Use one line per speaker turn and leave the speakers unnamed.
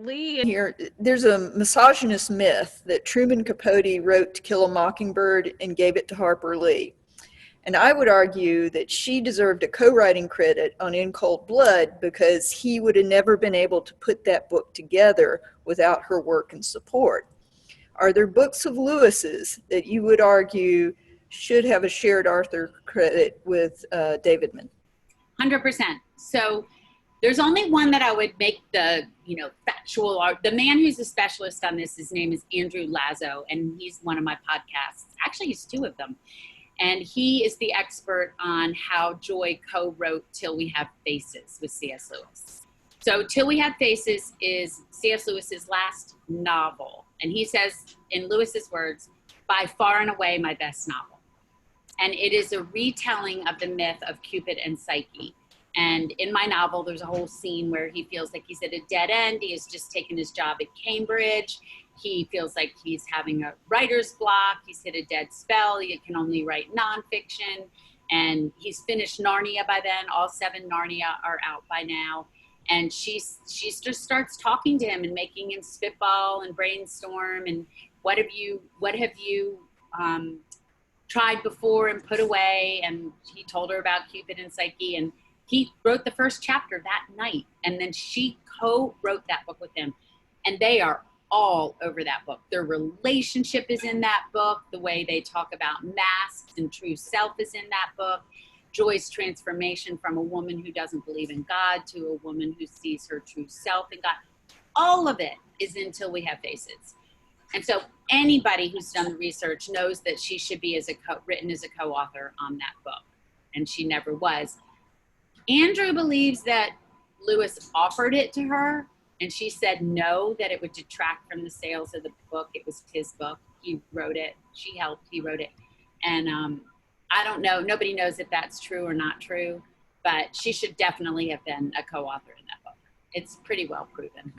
Lee.
Here, there's a misogynist myth that Truman Capote wrote To Kill a Mockingbird and gave it to Harper Lee. And I would argue that she deserved a co-writing credit on In Cold Blood because he would have never been able to put that book together without her work and support. Are there books of Lewis's that you would argue should have a shared author credit with Davidman?
100%. So there's only one that I would make the, factual art. The man who's a specialist on this, his name is Andrew Lazo, and he's one of my podcasts. Actually, he's two of them. And he is the expert on how Joy co-wrote Till We Have Faces with C.S. Lewis. So Till We Have Faces is C.S. Lewis's last novel. And he says, in Lewis's words, by far and away my best novel. And it is a retelling of the myth of Cupid and Psyche. And in my novel, there's a whole scene where he feels like he's at a dead end. He has just taken his job at Cambridge. He feels like he's having a writer's block. He's hit a dead spell. He can only write nonfiction. And he's finished Narnia by then. All 7 Narnia are out by now. And she just starts talking to him and making him spitball and brainstorm. And what have you tried before and put away? And he told her about Cupid and Psyche. And he wrote the first chapter that night. And then she co-wrote that book with him. And they are all over that book. Their relationship is in that book. The way they talk about masks and true self is in that book. Joy's transformation from a woman who doesn't believe in God to a woman who sees her true self in God. All of it is in Till We Have Faces. And so anybody who's done the research knows that she should be written as a co-author on that book. And she never was. Andrew believes that Lewis offered it to her, and she said no, that it would detract from the sales of the book. It was his book. He wrote it. She helped. He wrote it. And I don't know. Nobody knows if that's true or not true, but she should definitely have been a co-author in that book. It's pretty well proven.